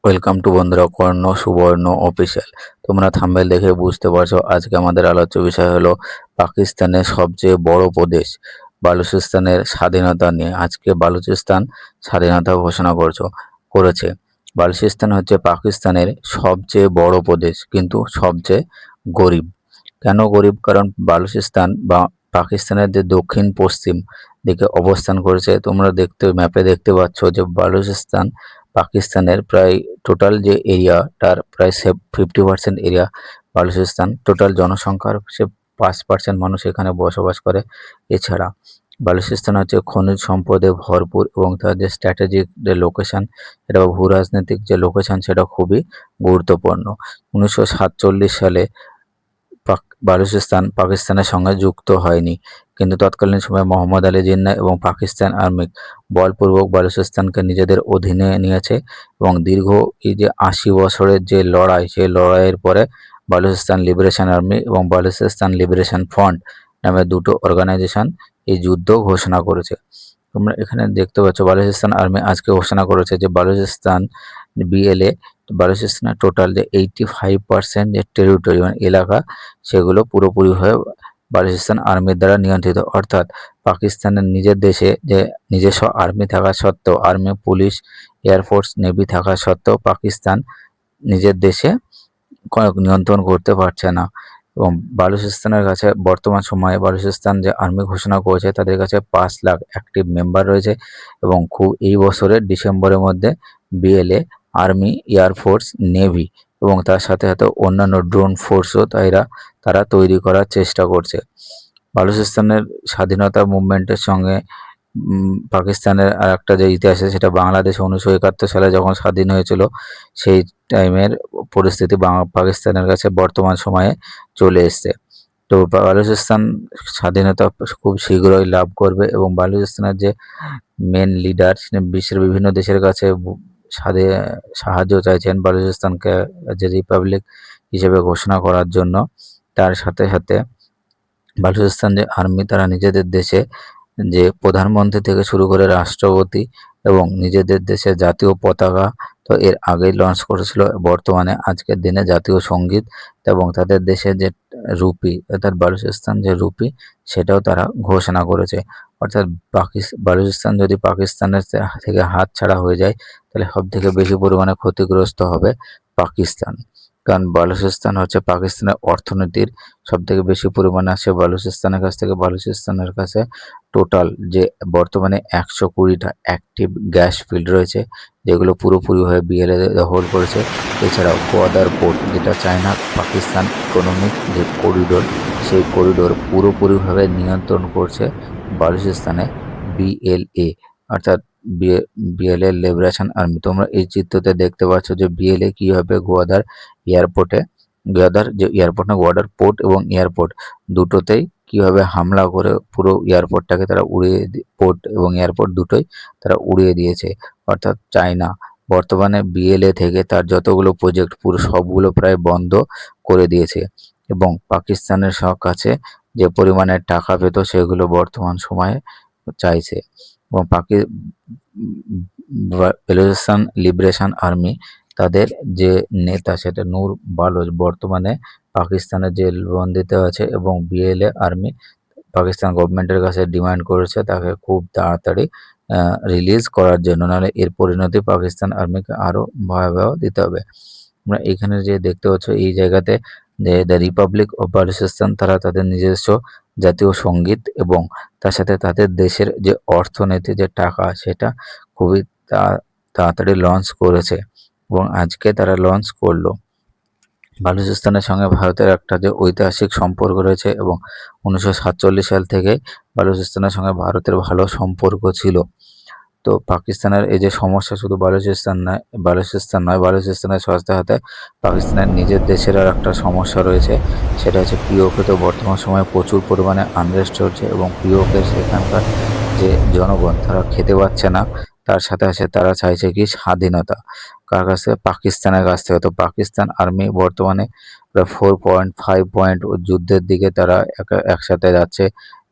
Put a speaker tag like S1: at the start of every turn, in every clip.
S1: Welcome to বন্ধুরা কর্ণ সুবর্ণ official. তোমরা থাম্বনেল দেখে বুঝতে পারছো আজকে আমাদের আলোচ্য বিষয় হলো পাকিস্তানের সবচেয়ে বড় প্রদেশ বালুচিস্তানের স্বাধীনতা নিয়ে। আজকে বালুচিস্তান স্বাধীনতা ঘোষণা করেছে। বালুচিস্তান হচ্ছে পাকিস্তানের সবচেয়ে বড় প্রদেশ কিন্তু সবচেয়ে গরিব। কেন গরিব? কারণ বালুচিস্তান বা পাকিস্তানের যে দক্ষিণ পশ্চিম দিকে অবস্থান করেছে। তোমরা ম্যাপে দেখতে পাচ্ছ যে বালুচিস্তান পাকিস্তানের প্রায় টোটাল যে এরিয়া তার প্রায় 50% এরিয়া বালুচিস্তান। টোটাল জনসংখ্যার 5% মানুষ এখানে বসবাস করে। এছাড়া বালুচিস্তান হচ্ছে খনিজ সম্পদে ভরপুর এবং তার যে স্ট্র্যাটেজিক যে লোকেশন সেটা ভূ রাজনৈতিক যে লোকেশন সেটা খুবই গুরুত্বপূর্ণ। 1947 সালে বালুচিস্তান পাকিস্তানের সঙ্গে যুক্ত হয়নি, কিন্তু তৎকালীন সময়ে মোহাম্মদ আলী জিন্নাহ এবং পাকিস্তান আর্মি বলপূর্বক বালুচিস্তানকে নিজেদের অধীনে নিয়েছে এবং দীর্ঘ এই যে 80 বছরের যে লড়াই, সেই লড়াইয়ের পরে বালুচিস্তান লিবারেশন আর্মি এবং বালুচিস্তান লিবারেশন ফ্রন্ট নামে দুটো অর্গানাইজেশন এই যুদ্ধ ঘোষণা করেছে। তোমরা এখানে দেখতে পাচ্ছ বালুচিস্তান আর্মি আজকে ঘোষণা করেছে যে বালুচিস্তান বিএলএ বালুচিস্তানের টোটাল যে 85% যে টেরিটরি মানে এলাকা সেগুলো পুরোপুরিভাবে বালুচিস্তান আর্মির দ্বারা নিয়ন্ত্রিত। অর্থাৎ পাকিস্তানের নিজের দেশে যে নিজস্ব আর্মি থাকা সত্ত্বেও, আর্মি, পুলিশ, এয়ারফোর্স, নেভি থাকা সত্ত্বেও পাকিস্তান নিজের দেশে নিয়ন্ত্রণ করতে পারছে না। এবং বালুচিস্তানের কাছে বর্তমান সময়ে বালুচিস্তান যে আর্মি ঘোষণা করেছে তাদের কাছে 5 লাখ অ্যাক্টিভ মেম্বার রয়েছে এবং এই বছরের ডিসেম্বরের মধ্যে বিএলএ, আর্মি, এয়ারফোর্স, নেভি এবং তার সাথে সাথে অন্যান্য ড্রোন ফোর্সও তারা তৈরি করার চেষ্টা করছে। বালুচিস্তানের স্বাধীনতা মুভমেন্টের সঙ্গে পাকিস্তানের আর একটা যে ইতিহাস আছে সেটা বাংলাদেশ 1971 সালে যখন স্বাধীন হয়েছিল সেই টাইমের পরিস্থিতি পাকিস্তানের কাছে বর্তমান সময়ে চলে এসছে। তো বালুচিস্তান স্বাধীনতা খুব শীঘ্রই লাভ করবে এবং বালুচিস্তানের যে মেন লিডার বিশ্বের বিভিন্ন দেশের কাছে সাহায্য চাইছেন বালুচিস্তানকে যে রিপাবলিক হিসেবে ঘোষণা করার জন্য। তার সাথে সাথে বালুচিস্তান যে আর্মি তারা নিজেদের দেশে যে প্রধানমন্ত্রী থেকে শুরু করে রাষ্ট্রপতি এবং নিজেদের দেশের জাতীয় পতাকা তো এর আগেই লঞ্চ করেছিল। বর্তমানে আজকের দিনে জাতীয় সঙ্গীত এবং তাদের দেশের যে রুপি অর্থাৎ বালুচিস্তান যে রুপি সেটাও তারা ঘোষণা করেছে। অর্থাৎ বালুচিস্তান যদি পাকিস্তানের থেকে হাত ছাড়া হয়ে যায় তাহলে সব থেকে বেশি পরিমাণে ক্ষতিগ্রস্ত হবে পাকিস্তান। কারণ বালুচিস্তান হচ্ছে পাকিস্তানের অর্থনীতির সবথেকে বেশি পরিমাণে আসে বালুচিস্তানের কাছ থেকে। বালুচিস্তানের কাছে টোটাল যে বর্তমানে 120টা অ্যাক্টিভ গ্যাস ফিল্ড রয়েছে যেগুলো পুরোপুরিভাবে বিএলএ দখল করেছে। এছাড়াও গোয়াদার পোর্ট যেটা চায়না পাকিস্তান ইকোনমিক যে করিডোর সেই করিডোর পুরোপুরিভাবে নিয়ন্ত্রণ করছে বালুচিস্তানে বিএলএ অর্থাৎ বিএলএ লিবারেশন আর্মি। তোমরা এই চিত্রতে দেখতে পাচ্ছ যে বিএলএ কীভাবে গোয়াদার গোয়াদার পোর্ট এবং এয়ারপোর্ট দুটোতেই কিভাবে হামলা করে পুরো এয়ারপোর্টটাকে তারা পোর্ট এবং এয়ারপোর্ট দুটোই তারা উড়িয়ে দিয়েছে। অর্থাৎ চায়না বর্তমানে বিএলএ থেকে তার যতগুলো প্রজেক্ট পুরো সবগুলো প্রায় বন্ধ করে দিয়েছে এবং পাকিস্তানের কাছে যে পরিমাণে টাকা পেত সেগুলো বর্তমান সময়ে চাইছে। এবং বালুচিস্তান লিবারেশন আর্মি তাদের যে নেতা সেটা নূর বালোচ বর্তমানে পাকিস্তানের জেলবন্দিতে আছে এবং বিএলএ আর্মি পাকিস্তান গভর্নমেন্টের কাছে ডিমান্ড করেছে তাকে খুব তাড়াতাড়ি রিলিজ করার জন্য, নাহলে এর পরিণতি পাকিস্তান আর্মিকে আরও ভয়াবহ দিতে হবে। আমরা এখানে যে দেখতে পাচ্ছ এই জায়গাতে যে দ্য রিপাবলিক অফ বালুচিস্তান তারা তাদের নিজস্ব জাতীয় সঙ্গীত এবং তার সাথে তাদের দেশের যে অর্থনীতি যে টাকা সেটা খুবই তাড়াতাড়ি লঞ্চ করেছে এবং আজকে তারা লঞ্চ করলো। বালুচিস্তানের সঙ্গে ভারতের একটা যে ঐতিহাসিক সম্পর্ক রয়েছে এবং 1947 সাল থেকে বালুচিস্তানের সঙ্গে ভারতের ভালো সম্পর্ক ছিল। তো পাকিস্তানের এই যে সমস্যা শুধু বালুচিস্তান নয়, বালুচিস্তানের সাথে সাথে পাকিস্তানের নিজের দেশের আর একটা সমস্যা রয়েছে, সেটা হচ্ছে পিওকে। তো বর্তমান সময়ে প্রচুর পরিমাণে আনরেস্ট চলছে এবং পিওকে সেখানকার যে জনগণ তারা খেতে পাচ্ছে না। তার সাথে সাথে তারা চাইছে কি স্বাধীনতা, কার কাছে? পাকিস্তানের কাছ থেকে। তো পাকিস্তান আর্মি বর্তমানে প্রায় 4.5 পয়েন্ট যুদ্ধের দিকে তারা একসাথে যাচ্ছে।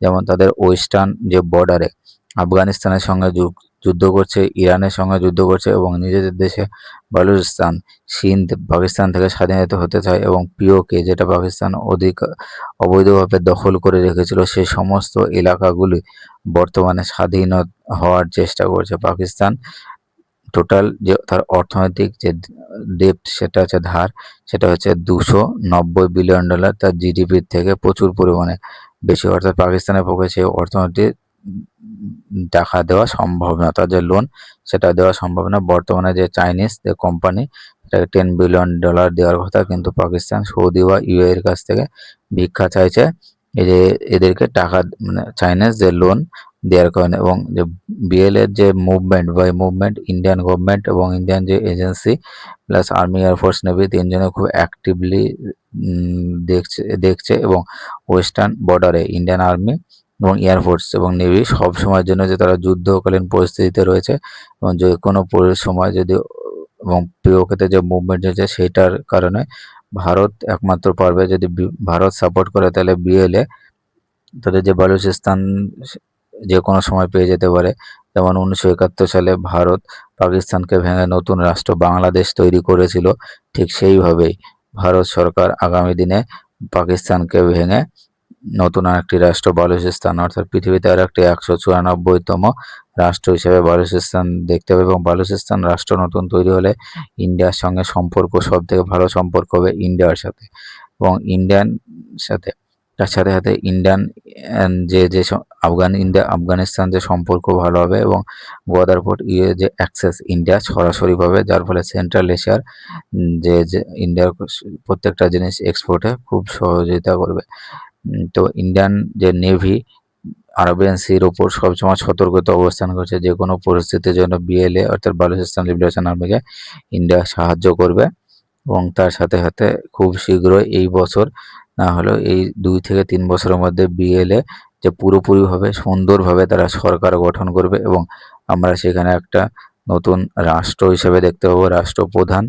S1: যেমন তাদের ওয়েস্টার্ন যে বর্ডারে আফগানিস্তানের সঙ্গে যুদ্ধ করছে, ইরানের সঙ্গে যুদ্ধ করছে এবং নিজেদের দেশে বালুচিস্তান, সিন্ধ পাকিস্তান থেকে স্বাধীনিত হতে চায় এবং পিওকে যেটা পাকিস্তান অবৈধভাবে দখল করে রেখেছিল সেই সমস্ত এলাকাগুলি বর্তমানে স্বাধীন হওয়ার চেষ্টা করছে। পাকিস্তান টোটাল যে তার অর্থনৈতিক যে ডেপ্ট সেটা হচ্ছে ধার, সেটা হচ্ছে $290 বিলিয়ন, তার জিডিপির থেকে প্রচুর পরিমাণে বেশি। অর্থাৎ পাকিস্তানের পক্ষে সেই অর্থনীতির টাকা দেওয়া সম্ভব না, তার যে লোন সেটা দেওয়া সম্ভব না। বর্তমানে যে চাইনিজ যে কোম্পানি সেটাকে $10 বিলিয়ন দেওয়ার কথা, কিন্তু পাকিস্তান সৌদি বা ইউএই এর কাছ থেকে ভিক্ষা চাইছে এই যে এদেরকে টাকা মানে চাইনিজ যে লোন দেওয়ার কারণে। এবং যে বিএল এর যে মুভমেন্ট বা এই মুভমেন্ট ইন্ডিয়ান গভর্নমেন্ট এবং ইন্ডিয়ান যে agency plus army air force navy তিনজনে খুব অ্যাক্টিভলি দেখছে এবং ওয়েস্টার্ন বর্ডারে ইন্ডিয়ান আর্মি এবং এয়ারফোর্স এবং নেভি সব সময়ের জন্য যে তারা যুদ্ধকালীন পরিস্থিতিতে রয়েছে এবং যে কোনো সময় যদি এবং পিওকেতে যে মুভমেন্ট হয়েছে সেটার কারণে ভারত একমাত্র পারবে, যদি ভারত সাপোর্ট করে তাহলে বিএলএ তাদের যে বালুচিস্তান যে কোনো সময় পেয়ে যেতে পারে। যেমন 1971 সালে ভারত পাকিস্তানকে ভেঙে নতুন রাষ্ট্র বাংলাদেশ তৈরি করেছিল, ঠিক সেইভাবেই ভারত সরকার আগামী দিনে পাকিস্তানকে ভেঙে নতুন আরেকটি রাষ্ট্র বালুচিস্তান অর্থাৎ পৃথিবীতে আর একটি 194তম রাষ্ট্র হিসেবে বালুচিস্তান দেখতে হবে। এবং বালুচিস্তান রাষ্ট্র নতুন তৈরি হলে ইন্ডিয়ার সঙ্গে সম্পর্ক সব থেকে ভালো সম্পর্ক হবে ইন্ডিয়ার সাথে এবং ইন্ডিয়ান সাথে তার সাথে সাথে ইন্ডিয়ান যে আফগানিস্তান যে সম্পর্ক ভালো হবে এবং বর্ডার পোর্ট যে অ্যাক্সেস ইন্ডিয়া সরাসরি পাবে, যার ফলে সেন্ট্রাল এশিয়ার যে ইন্ডিয়ার প্রত্যেকটা জিনিস এক্সপোর্টে খুব সহযোগিতা করবে। তো ইন্ডিয়ান যে নেভি আরাবিয়ান সির ওপর সবসময় সতর্কতা অবস্থান করছে, যে কোনো পরিস্থিতির জন্য বিএলএ অর্থাৎ বালুচিস্তান লিবারেশন আর্মিকে ইন্ডিয়া সাহায্য করবে। এবং তার সাথে সাথে খুব শীঘ্রই এই বছর না হলেও এই 2 থেকে 3 বছরের মধ্যে বিএলএ যে পুরোপুরিভাবে সুন্দরভাবে তারা সরকার গঠন করবে এবং আমরা সেখানে একটা নতুন রাষ্ট্র হিসেবে দেখতে পাবো, রাষ্ট্রপ্রধান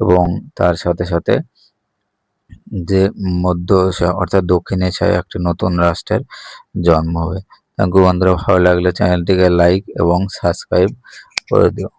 S1: এবং তার সাথে সাথে যে মধ্য এশিয়া অর্থাৎ দক্ষিণ এশিয়ায় একটি নতুন রাষ্ট্রের জন্ম হবে। থ্যাংক ইউ বন্ধুরা, ভালো লাগলে চ্যানেলটিকে লাইক এবং সাবস্ক্রাইব করে দিও।